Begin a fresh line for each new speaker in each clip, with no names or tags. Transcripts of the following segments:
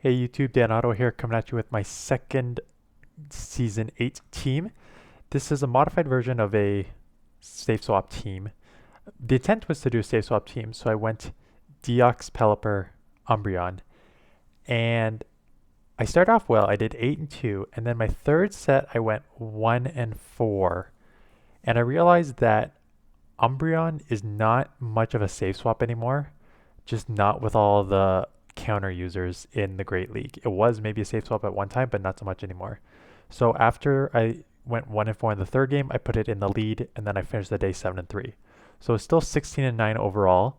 Hey YouTube, DanOttawa here, coming at you with my second Season 8 team. This is a modified version of a safe swap team. The intent was to do a safe swap team, so I went Deox, Pelipper, Umbreon, and I started off well. I did 8 and 2, and then my third set I went 1 and 4, and I realized that Umbreon is not much of a safe swap anymore, just not with all the counter users in the Great League. It was maybe a safe swap at one time, but not so much anymore. So after I went 1 and 4 in the third game, I put it in the lead, and then I finished the day 7 and 3. So it's still 16 and 9 overall,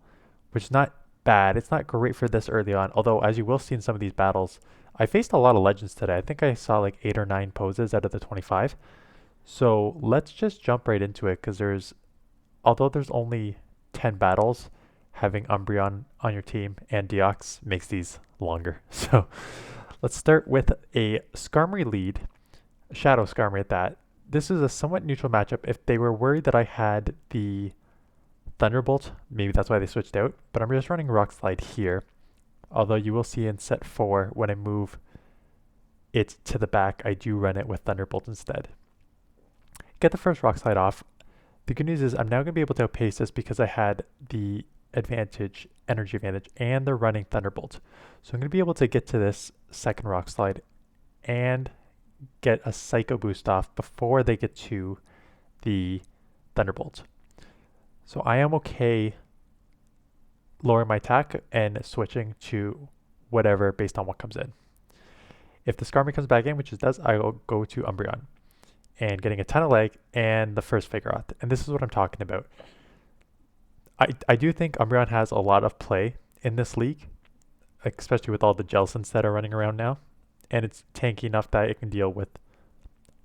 which is not bad. It's not great for this early on, although as you will see in some of these battles, I faced a lot of legends today. I think I saw like 8 or 9 poses out of the 25. So let's just jump right into it because although there's only 10 battles, having Umbreon on your team and Deox makes these longer. So let's start with a Skarmory lead, Shadow Skarmory at that. This is a somewhat neutral matchup. If they were worried that I had the Thunderbolt, maybe that's why they switched out, but I'm just running Rock Slide here. Although you will see in set 4, when I move it to the back, I do run it with Thunderbolt instead. Get the first Rock Slide off. The good news is I'm now going to be able to outpace this because I had the energy advantage, and they're running Thunderbolt. So I'm going to be able to get to this second Rock Slide and get a Psycho Boost off before they get to the Thunderbolt. So I am okay lowering my attack and switching to whatever based on what comes in. If the Skarmory comes back in, which it does, I will go to Umbreon and getting a ton of lag and the first Vigoroth. And this is what I'm talking about. I do think Umbreon has a lot of play in this league, especially with all the Jellicents that are running around now. And it's tanky enough that it can deal with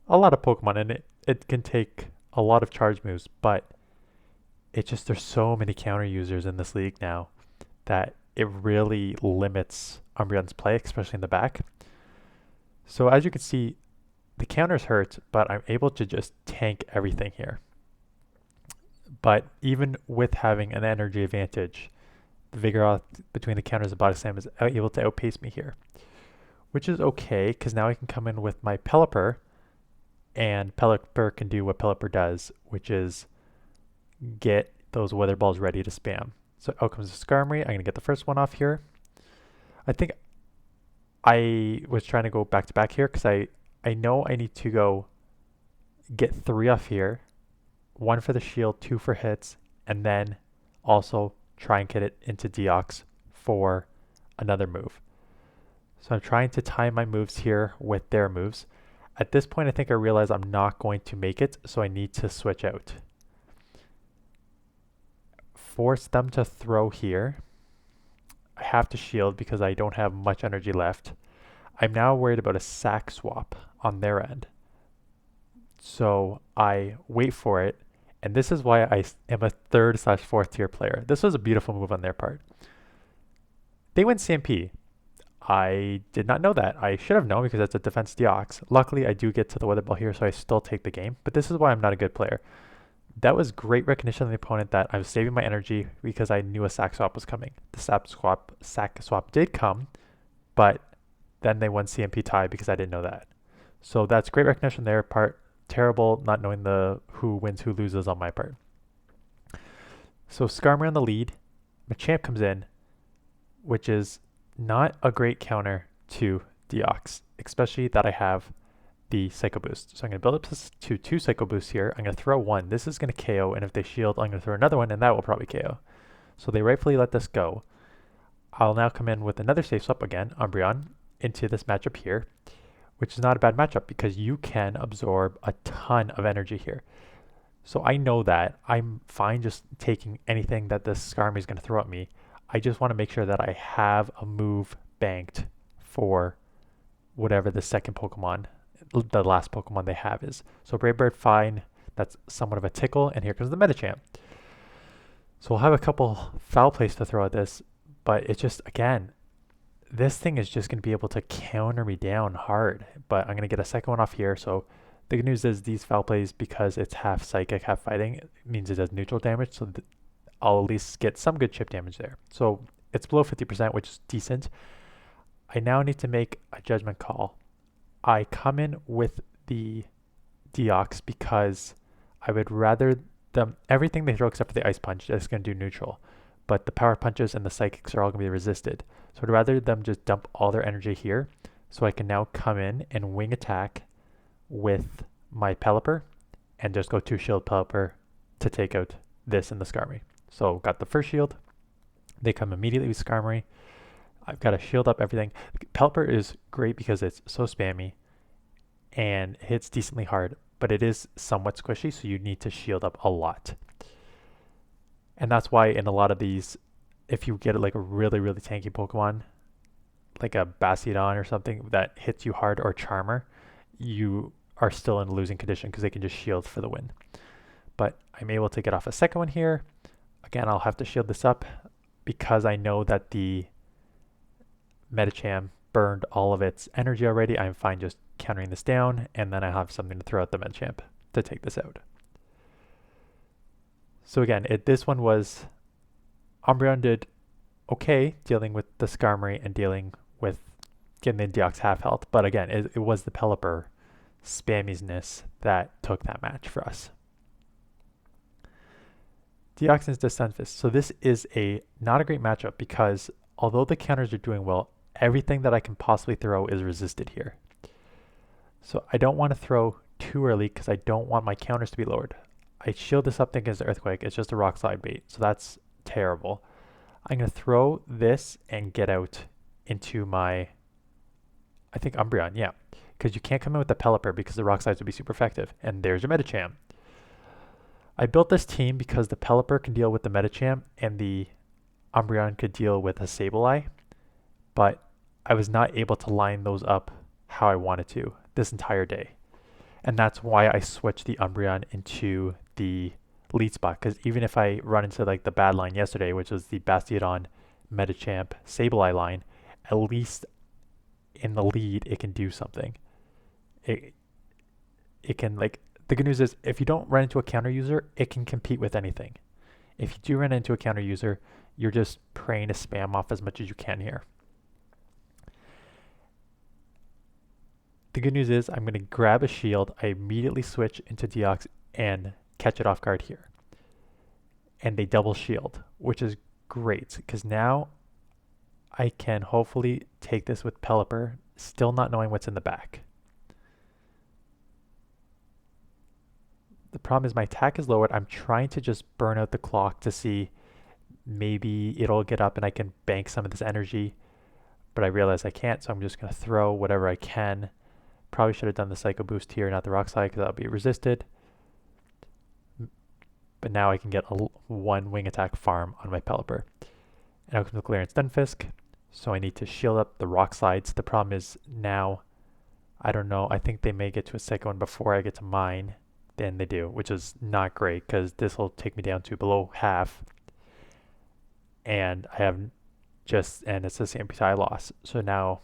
a lot of Pokemon, and it can take a lot of charge moves, but there's so many counter users in this league now that it really limits Umbreon's play, especially in the back. So as you can see, the counters hurt, but I'm able to just tank everything here. But even with having an energy advantage, the Vigoroth between the counters and Body Slam is able to outpace me here, which is okay because now I can come in with my Pelipper, and Pelipper can do what Pelipper does, which is get those Weather Balls ready to spam. So out comes the Skarmory. I'm going to get the first one off here. I think I was trying to go back to back here because I know I need to go get 3 off here. 1 for the shield, 2 for hits, and then also try and get it into Deox for another move. So I'm trying to time my moves here with their moves. At this point, I think I realize I'm not going to make it, so I need to switch out. Force them to throw here. I have to shield because I don't have much energy left. I'm now worried about a sack swap on their end. So I wait for it, and this is why I am a 3rd/4th tier player. This was a beautiful move on their part. They went CMP. I did not know that. I should have known because it's a defense Deox. Luckily, I do get to the Weather Ball here, so I still take the game. But this is why I'm not a good player. That was great recognition of the opponent that I was saving my energy because I knew a sack swap was coming. The sack swap did come, but then they won CMP tie because I didn't know that. So that's great recognition on their part. Terrible not knowing the who wins, who loses on my part. So Skarmory on the lead. Machamp comes in, which is not a great counter to Deox, especially that I have the Psycho Boost. So I'm going to build up to 2 Psycho Boosts here. I'm going to throw 1. This is going to KO, and if they shield, I'm going to throw another one, and that will probably KO. So they rightfully let this go. I'll now come in with another safe swap again, Umbreon, into this matchup here, which is not a bad matchup because you can absorb a ton of energy here. So I know that I'm fine just taking anything that this Skarmory is going to throw at me. I just want to make sure that I have a move banked for whatever the second Pokemon, the last Pokemon they have is. So Brave Bird, fine. That's somewhat of a tickle, and here comes the Medicham. So we'll have a couple foul plays to throw at this, but it's just, again, this thing is just going to be able to counter me down hard, but I'm going to get a second one off here. So the good news is these foul plays, because it's half psychic, half fighting, it means it does neutral damage. So I'll at least get some good chip damage there. So it's below 50%, which is decent. I now need to make a judgment call. I come in with the Deox because I would rather them, everything they throw except for the Ice Punch is going to do neutral. But the Power Punches and the Psychics are all going to be resisted. So I'd rather them just dump all their energy here. So I can now come in and wing attack with my Pelipper and just go 2 shield Pelipper to take out this and the Skarmory. So got the first shield. They come immediately with Skarmory. I've got to shield up everything. Pelipper is great because it's so spammy and hits decently hard, but it is somewhat squishy, so you need to shield up a lot. And that's why in a lot of these, if you get like a really, really tanky Pokemon, like a Bastiodon or something that hits you hard, or Charmer, you are still in a losing condition because they can just shield for the win. But I'm able to get off a second one here. Again, I'll have to shield this up because I know that the Medicham burned all of its energy already. I'm fine just countering this down, and then I have something to throw at the Medicham to take this out. So again, this one was, Umbreon did okay dealing with the Skarmory and dealing with getting the Deox half health, but again, it was the Pelipper spamminess that took that match for us. Deox into Stunfisk. So this is not a great matchup because although the counters are doing well, everything that I can possibly throw is resisted here. So I don't want to throw too early because I don't want my counters to be lowered. I shield this up thinking it's an Earthquake. It's just a Rock Slide bait, so that's terrible. I'm going to throw this and get out into my, I think Umbreon, yeah. Because you can't come in with the Pelipper because the Rock Slides would be super effective. And there's your Medicham. I built this team because the Pelipper can deal with the Medicham and the Umbreon could deal with a Sableye. But I was not able to line those up how I wanted to this entire day. And that's why I switched the Umbreon into the lead spot. Because even if I run into like the bad line yesterday, which was the Bastiodon, Medicham, Sableye line, at least in the lead, it can do something. It can, like, the good news is if you don't run into a counter user, it can compete with anything. If you do run into a counter user, you're just praying to spam off as much as you can here. The good news is I'm going to grab a shield. I immediately switch into Deox and catch it off guard here. And they double shield, which is great because now I can hopefully take this with Pelipper, still not knowing what's in the back. The problem is my attack is lowered. I'm trying to just burn out the clock to see maybe it'll get up and I can bank some of this energy, but I realize I can't, so I'm just going to throw whatever I can. Probably should have done the Psycho Boost here, not the Rock Slide, because that'll be resisted. But now I can get a 1 wing attack farm on my Pelipper. And now comes the Galarian Stunfisk, so I need to shield up the Rock Slides. The problem is now, I don't know, I think they may get to a second one before I get to mine. Then they do, which is not great because this will take me down to below half. And I have and it's the same I loss. So now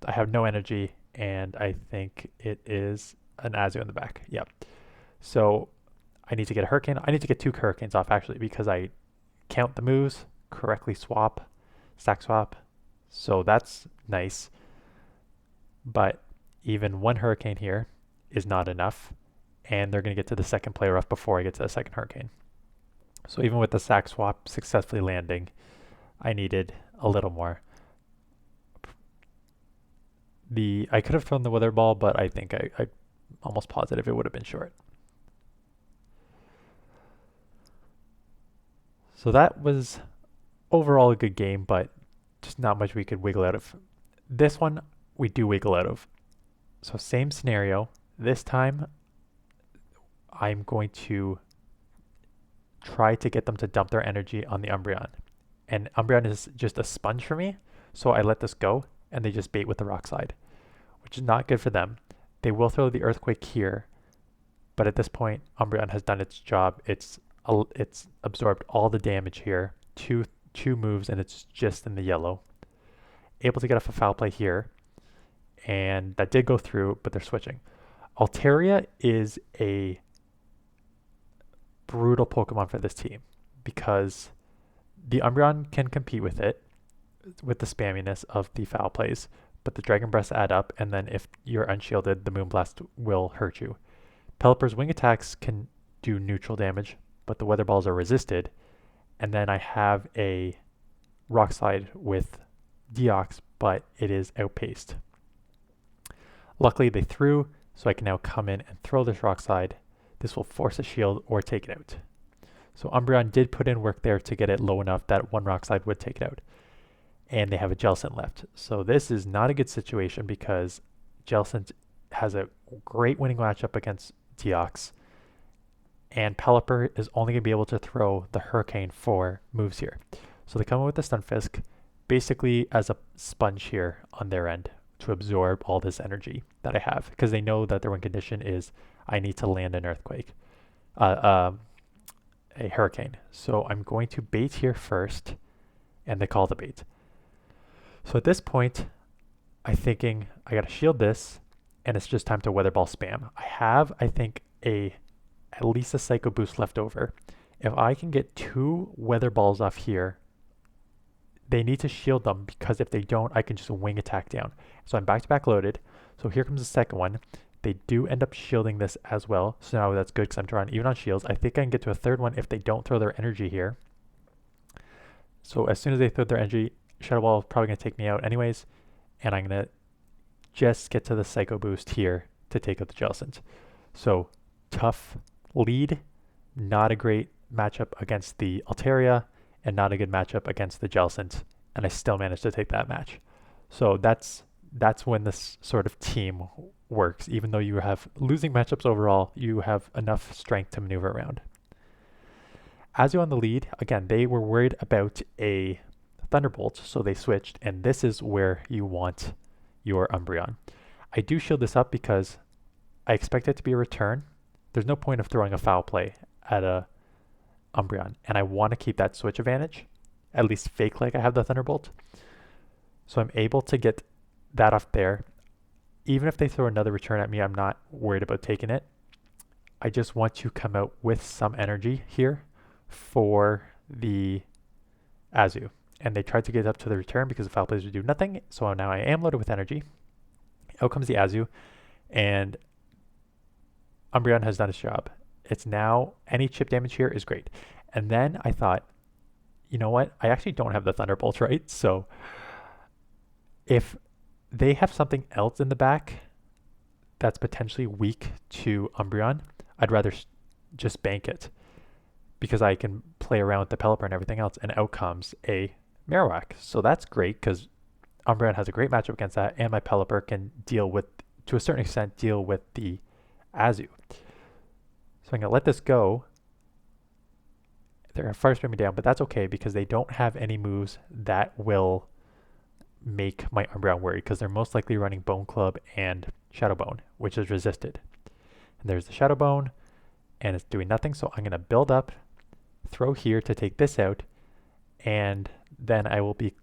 I have no energy, and I think it is an Azure in the back. Yep. So I need to get a Hurricane. I need to get 2 Hurricanes off actually because I count the moves, correctly stack swap. So that's nice. But even 1 Hurricane here is not enough. And they're going to get to the second play rough before I get to the second Hurricane. So even with the sack swap successfully landing, I needed a little more. I could have thrown the Wither Ball, but I think I'm almost positive it would have been short. So that was overall a good game, but just not much we could wiggle out of. This one, we do wiggle out of. So same scenario. This time, I'm going to try to get them to dump their energy on the Umbreon. And Umbreon is just a sponge for me, so I let this go, and they just bait with the Rock Slide, which is not good for them. They will throw the Earthquake here, but at this point, Umbreon has done its job. It's absorbed all the damage here, two moves, and it's just in the yellow. Able to get off a foul play here, and that did go through, but they're switching. Altaria is a brutal Pokemon for this team because the Umbreon can compete with it. with the spamminess of the foul plays, but the Dragon Breaths add up, and then if you're unshielded, the Moonblast will hurt you. Pelipper's wing attacks can do neutral damage, but the Weather Balls are resisted, and then I have a Rock Slide with Deox, but it is outpaced. Luckily they threw, so I can now come in and throw this Rock Slide. This will force a shield or take it out. So Umbreon did put in work there to get it low enough that one Rock Slide would take it out. And they have a Jellicent left. So this is not a good situation because Jellicent has a great winning matchup against Deox. And Pelipper is only going to be able to throw the Hurricane for moves here. So they come in with the Stunfisk, basically as a sponge here on their end to absorb all this energy that I have. Because they know that their win condition is I need to land an Earthquake. A Hurricane. So I'm going to bait here first, and they call the bait. So at this point, I'm thinking I gotta shield this, and it's just time to Weather Ball spam. I have, I think, at least a Psycho Boost left over. If I can get 2 Weather Balls off here, they need to shield them, because if they don't, I can just wing attack down. So I'm back-to-back loaded. So here comes the second one. They do end up shielding this as well. So now that's good because I'm drawing even on shields. I think I can get to a third one if they don't throw their energy here. So as soon as they throw their energy, Shadow Ball is probably going to take me out anyways. And I'm going to just get to the Psycho Boost here to take out the Jellicent. So tough lead. Not a great matchup against the Altaria. And not a good matchup against the Jellicent. And I still managed to take that match. So that's when this sort of team works. Even though you have losing matchups overall, you have enough strength to maneuver around. As you on the lead, again, they were worried about a Thunderbolt, so they switched, and this is where you want your Umbreon. I do shield this up because I expect it to be a return. There's no point of throwing a foul play at a Umbreon, and I want to keep that switch advantage, at least fake like I have the Thunderbolt. So I'm able to get that off there. Even if they throw another return at me, I'm not worried about taking it. I just want to come out with some energy here for the Azu. And they tried to get up to the return because the foul plays would do nothing. So now I am loaded with energy. Out comes the Azu, and Umbreon has done its job. It's now, any chip damage here is great. And then I thought, you know what? I actually don't have the Thunderbolt, right? So if they have something else in the back that's potentially weak to Umbreon, I'd rather just bank it because I can play around with the Pelipper and everything else, and out comes a Marowak. So that's great because Umbreon has a great matchup against that, and my Pelipper can deal with, to a certain extent, deal with the Azu. So I'm going to let this go. They're going to fire spin me down, but that's okay because they don't have any moves that will make my Umbreon worried because they're most likely running Bone Club and Shadow Bone, which is resisted. And there's the Shadow Bone, and it's doing nothing, so I'm going to build up, throw here to take this out, and then I will be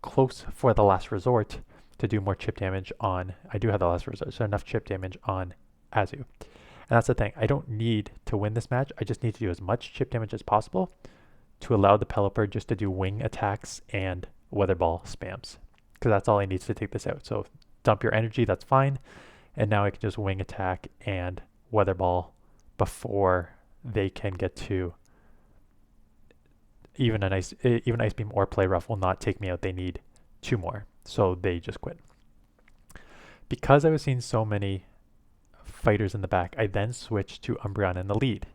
close for the last resort to do more chip damage on, I do have the last resort, so enough chip damage on Azu. And that's the thing, I don't need to win this match, I just need to do as much chip damage as possible to allow the Pelipper just to do wing attacks and Weather Ball spams, because that's all I need to take this out. So dump your energy, that's fine, and now I can just wing attack and Weather Ball before they can get to even Ice Beam or Play Rough will not take me out. They need 2 more, so they just quit. Because I was seeing so many fighters in the back, I then switched to Umbreon in the lead,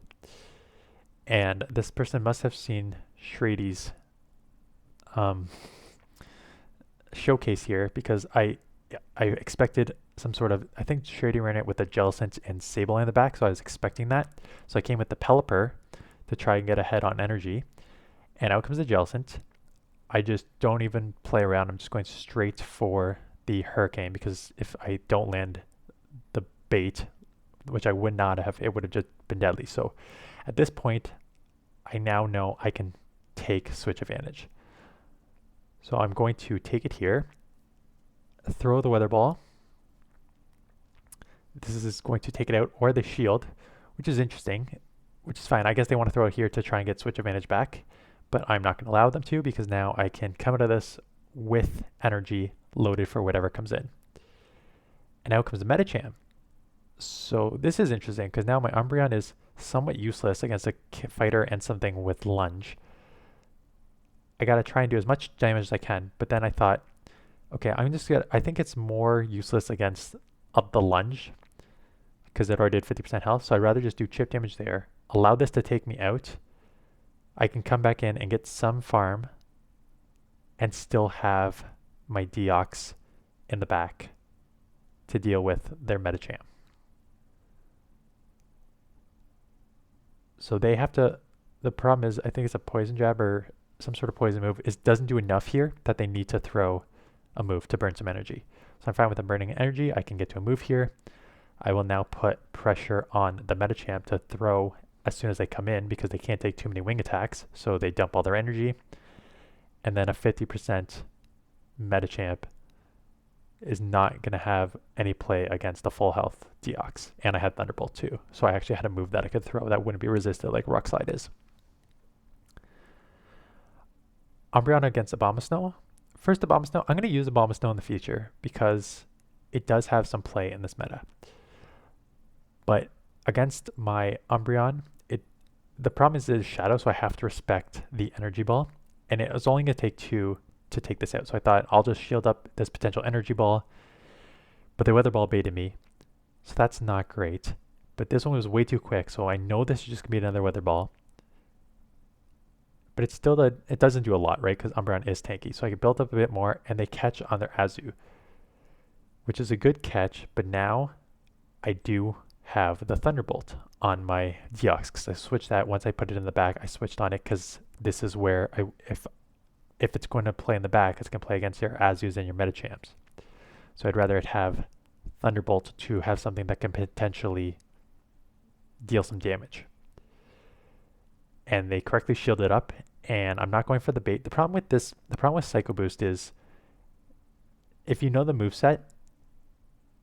and this person must have seen Shrady's showcase here because I expected some sort of, I think Shrady ran it with a Jellicent and Sableye in the back, so I was expecting that. So I came with the Pelipper to try and get ahead on energy, and out comes the Jellicent. I just don't even play around, I'm just going straight for the Hurricane because if I don't land the bait, which I would not have, it would have just been deadly. So at this point, I now know I can take switch advantage. So I'm going to take it here, throw the Weather Ball. This is going to take it out, or the shield, which is interesting, which is fine. I guess they want to throw it here to try and get switch advantage back, but I'm not going to allow them to because now I can come out of this with energy loaded for whatever comes in. And out comes the Medicham. So this is interesting because now my Umbreon is somewhat useless against a fighter and something with lunge. I gotta try and do as much damage as I can, but then I thought, okay, I think it's more useless against the lunge because it already did 50% health, so I'd rather just do chip damage there, allow this to take me out. I can come back in and get some farm and still have my Deox in the back to deal with their Medicham. So they have to, the problem is, I think it's a poison jab or some sort of poison move, is doesn't do enough here that they need to throw a move to burn some energy. So I'm fine with them burning energy. I can get to a move here. I will now put pressure on the Medicham to throw as soon as they come in because they can't take too many wing attacks. So they dump all their energy. And then a 50% Medicham is not going to have any play against a full health Deox. And I had Thunderbolt too. So I actually had a move that I could throw that wouldn't be resisted like Rock Slide is. Umbreon against Abomasnow. First Abomasnow, I'm going to use Abomasnow in the future because it does have some play in this meta. But against my Umbreon, the problem is it is Shadow, so I have to respect the Energy Ball. And it was only going to take 2 to take this out. So I thought I'll just shield up this potential Energy Ball. But the Weather Ball baited me. So that's not great. But this one was way too quick, so I know this is just going to be another Weather Ball. But it's still it doesn't do a lot, right? Because Umbreon is tanky. So I can build up a bit more, and they catch on their Azu, which is a good catch. But now I do have the Thunderbolt on my Deox because I switched that. Once I put it in the back, I switched on it because this is where if it's going to play in the back, it's going to play against your Azus and your Medichams. So I'd rather it have Thunderbolt to have something that can potentially deal some damage. And they correctly shielded up, and I'm not going for the bait. The problem with Psycho Boost is if you know the moveset,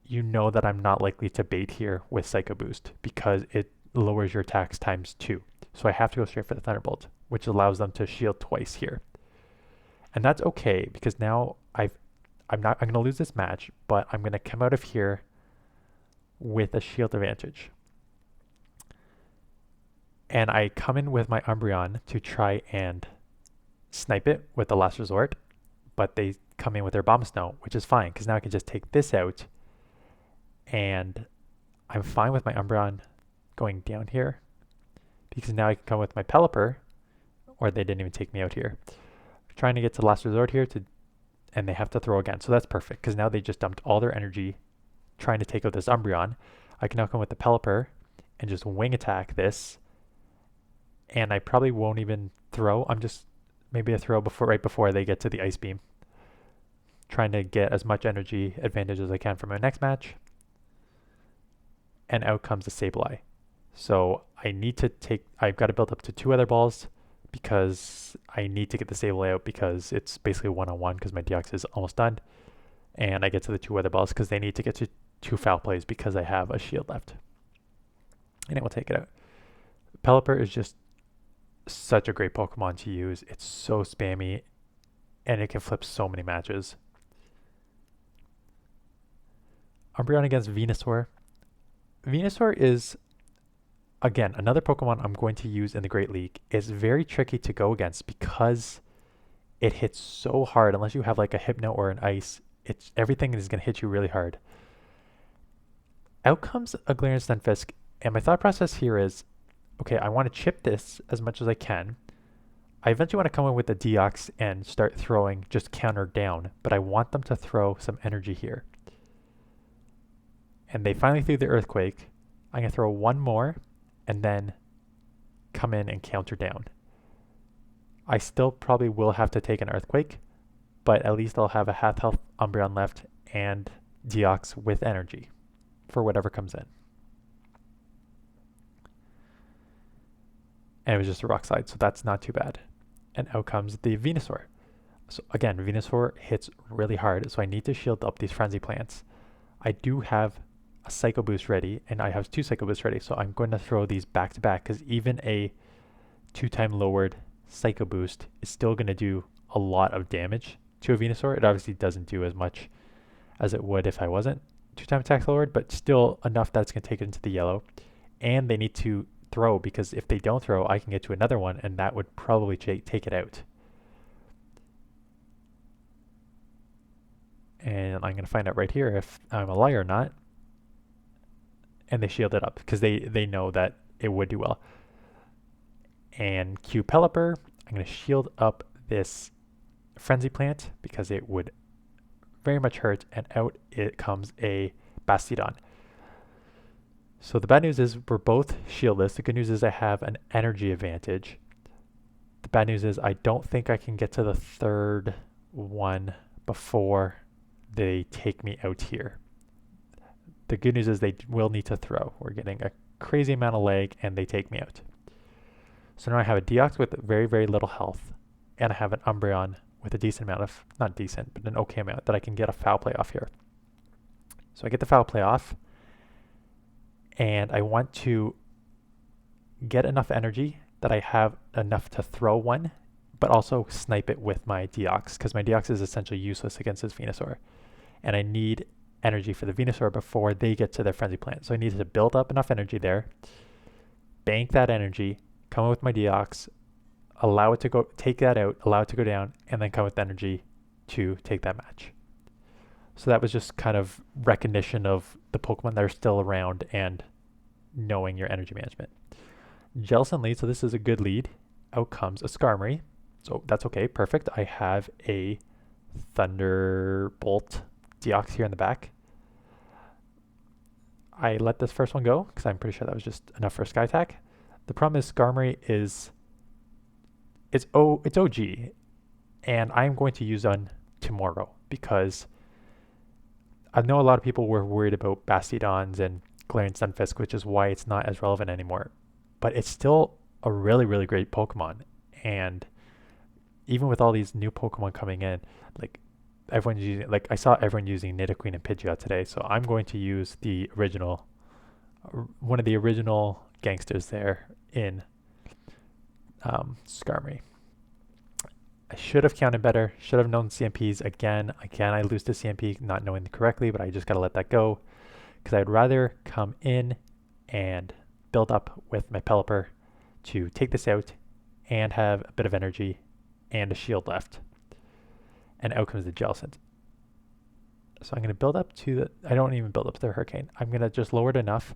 you know that I'm not likely to bait here with Psycho Boost because it lowers your attacks ×2. So I have to go straight for the Thunderbolt, which allows them to shield twice here. And that's okay because now I'm going to lose this match, but I'm going to come out of here with a shield advantage. And I come in with my Umbreon to try and snipe it with the Last Resort, but they come in with their Abomasnow, which is fine because now I can just take this out. And I'm fine with my Umbreon going down here because now I can come with my Pelipper, or they didn't even take me out here. I'm trying to get to the Last Resort here and they have to throw again. So that's perfect because now they just dumped all their energy trying to take out this Umbreon. I can now come with the Pelipper and just wing attack this. And I probably won't even throw. I'm just maybe a throw right before they get to the Ice Beam. Trying to get as much energy advantage as I can for my next match. And out comes the Sableye. So I've got to build up to 2 other balls because I need to get the Sableye out because it's basically 1-on-1 because my Deox is almost done. And I get to the 2 other balls because they need to get to 2 foul plays because I have a shield left. And it will take it out. Pelipper is just such a great Pokemon to use. It's so spammy and it can flip so many matches. Umbreon against Venusaur. Venusaur is, again, another Pokemon I'm going to use in the Great League. It's very tricky to go against because it hits so hard. Unless you have like a Hypno or an Ice, everything is going to hit you really hard. Out comes a Galarian Stunfisk, and my thought process here is, okay, I want to chip this as much as I can. I eventually want to come in with the Deox and start throwing just counter down, but I want them to throw some energy here. And they finally threw the Earthquake. I'm going to throw one more and then come in and counter down. I still probably will have to take an Earthquake, but at least I'll have a half health Umbreon left and Deox with energy for whatever comes in. And it was just a Rock Slide, so that's not too bad. And out comes the Venusaur. So again, Venusaur hits really hard, so I need to shield up these Frenzy Plants. I do have a Psycho Boost ready, and I have 2 Psycho Boosts ready, so I'm going to throw these back to back, because even a 2-time lowered Psycho Boost is still going to do a lot of damage to a Venusaur. It obviously doesn't do as much as it would if I wasn't 2-time attack lowered, but still enough that it's going to take it into the yellow. And they need to throw, because if they don't throw, I can get to another one, and that would probably take it out. And I'm going to find out right here if I'm a liar or not. And they shield it up because they know that it would do well. And Q Pelipper, I'm going to shield up this Frenzy Plant because it would very much hurt, and out it comes a Bastiodon. So the bad news is we're both shieldless. The good news is I have an energy advantage. The bad news is I don't think I can get to the third one before they take me out here. The good news is they will need to throw. We're getting a crazy amount of lag, and they take me out. So now I have a Deox with very, very little health, and I have an Umbreon with a decent amount of, not decent, but an okay amount that I can get a foul play off here. So I get the foul play off, and I want to get enough energy that I have enough to throw one, but also snipe it with my Deox, because my Deox is essentially useless against this Venusaur. And I need energy for the Venusaur before they get to their Frenzy Plant. So I need to build up enough energy there, bank that energy, come in with my Deox, allow it to go, take that out, allow it to go down, and then come with energy to take that match. So that was just kind of recognition of the Pokemon that are still around and knowing your energy management. Jellicent lead, so this is a good lead. Out comes a Skarmory. So that's okay, perfect. I have a Thunderbolt Deox here in the back. I let this first one go because I'm pretty sure that was just enough for a Sky Attack. The problem is Skarmory is it's OG, and I'm going to use on tomorrow because I know a lot of people were worried about Bastiodons and Galarian Stunfisk, which is why it's not as relevant anymore. But it's still a really, really great Pokemon, and even with all these new Pokemon coming in, like everyone's using, like I saw everyone using Nidoqueen and Pidgeot today, so I'm going to use the original, one of the original gangsters there in Skarmory. I should have counted better, should have known CMPs. Again, I lose to CMP not knowing correctly, but I just got to let that go because I'd rather come in and build up with my Pelipper to take this out and have a bit of energy and a shield left. And out comes the Jellicent. So I'm going to build up to the, I don't even build up to the Hurricane. I'm going to just lower it enough,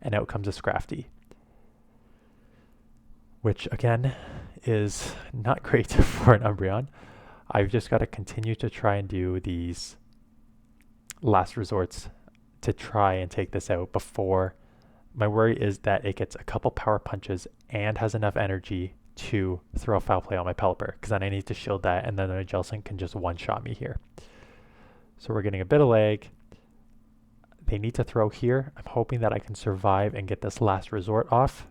and out comes a Scrafty, which again is not great for an Umbreon. I've just got to continue to try and do these last resorts to try and take this out before. My worry is that it gets a couple power punches and has enough energy to throw a foul play on my Pelipper, because then I need to shield that, and then the Jellicent can just one-shot me here. So we're getting a bit of lag. They need to throw here. I'm hoping that I can survive and get this last resort off,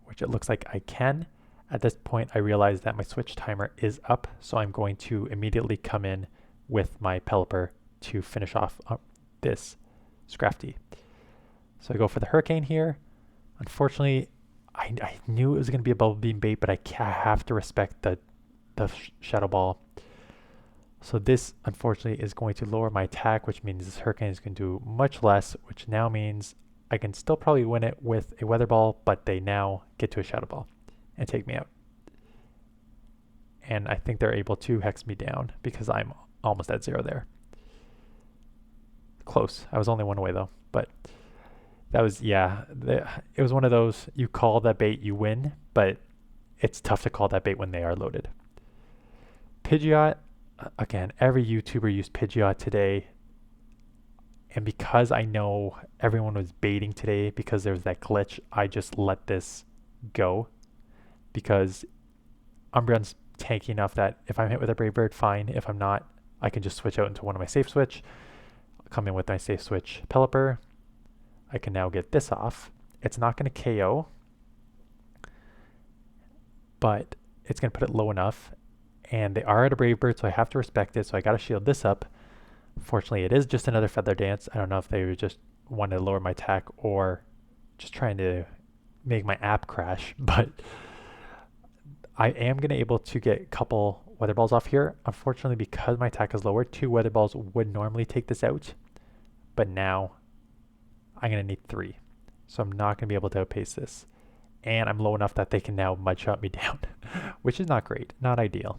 which it looks like I can. At this point, I realize that my switch timer is up, so I'm going to immediately come in with my Pelipper to finish off this Scrafty. So I go for the Hurricane here. Unfortunately, I knew it was going to be a Bubble Beam bait, but I have to respect the Shadow Ball. So this, unfortunately, is going to lower my attack, which means this Hurricane is going to do much less, which now means I can still probably win it with a Weather Ball, but they now get to a Shadow Ball and take me out. And I think they're able to hex me down because I'm almost at 0 there. Close. I was only one away though, but that was, yeah, it was one of those, you call that bait, you win, but it's tough to call that bait when they are loaded. Pidgeot, again, every YouTuber used Pidgeot today. And because I know everyone was baiting today because there was that glitch, I just let this go. Because Umbreon's tanky enough that if I'm hit with a Brave Bird, fine. If I'm not, I can just switch out into one of my safe switch. Come in with my safe switch Pelipper. I can now get this off. It's not going to KO, but it's going to put it low enough. And they are at a Brave Bird, so I have to respect it. So I got to shield this up. Fortunately, it is just another Feather Dance. I don't know if they just wanted to lower my attack or just trying to make my app crash, but I am going to able to get a couple Weather Ball's off here. Unfortunately, because my attack is lower, 2 Weather Balls would normally take this out. But now I'm going to need 3. So I'm not going to be able to outpace this. And I'm low enough that they can now mud shot me down, which is not great, not ideal.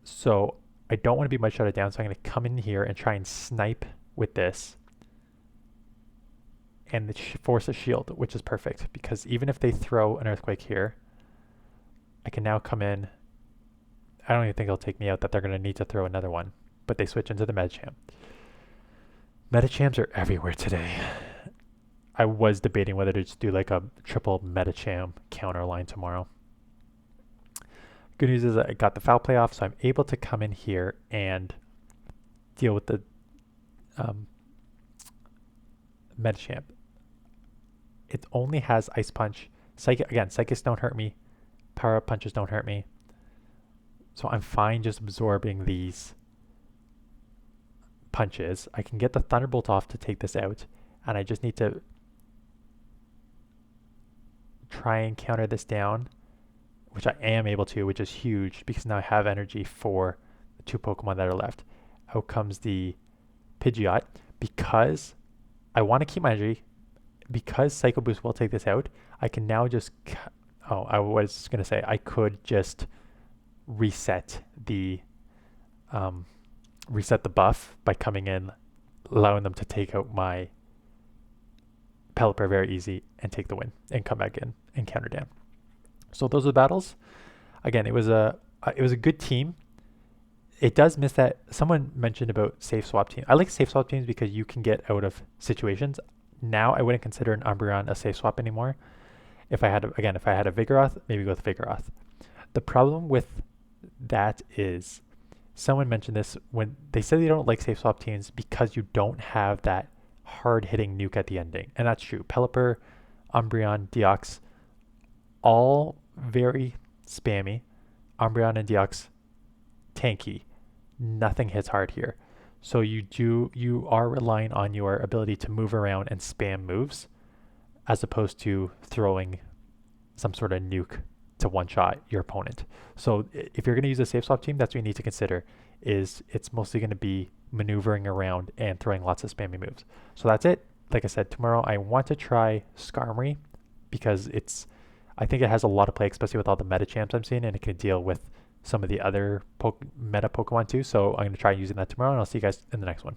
So I don't want to be mud shotted down, so I'm going to come in here and try and snipe with this and force a shield, which is perfect because even if they throw an earthquake here, I can now come in. I don't even think it'll take me out that they're going to need to throw another one, but they switch into the Medicham. Medichams are everywhere today. I was debating whether to just do like a triple Medicham counter line tomorrow. Good news is I got the foul play off, so I'm able to come in here and deal with the Medicham. It only has Ice Punch. Psychics don't hurt me. Power Up Punches don't hurt me. So I'm fine just absorbing these punches. I can get the Thunderbolt off to take this out, and I just need to try and counter this down, which I am able to, which is huge because now I have energy for the 2 Pokemon that are left. Out comes the Pidgeot. Because I want to keep my energy, because Psycho Boost will take this out, I can now just... I was going to say, I could just reset the buff by coming in, allowing them to take out my Pelipper very easy and take the win and come back in and counter down. So those are the battles. Again, it was a good team. It does miss that. Someone mentioned about safe swap team. I like safe swap teams because you can get out of situations. Now I wouldn't consider an Umbreon a safe swap anymore. If I had a Vigoroth, maybe go with Vigoroth. The problem with that is, someone mentioned this when they said they don't like safe swap teams because you don't have that hard hitting nuke at the ending, and that's true. Pelipper, Umbreon, Deox, all very spammy. Umbreon and Deox, tanky. Nothing hits hard here. So you are relying on your ability to move around and spam moves, as opposed to throwing some sort of nuke to one-shot your opponent. So if you're going to use a safe swap team, that's what you need to consider, is it's mostly going to be maneuvering around and throwing lots of spammy moves. So that's it. Like I said, tomorrow I want to try Skarmory because I think it has a lot of play, especially with all the meta champs I'm seeing, and it can deal with some of the other meta Pokemon too. So I'm going to try using that tomorrow, and I'll see you guys in the next one.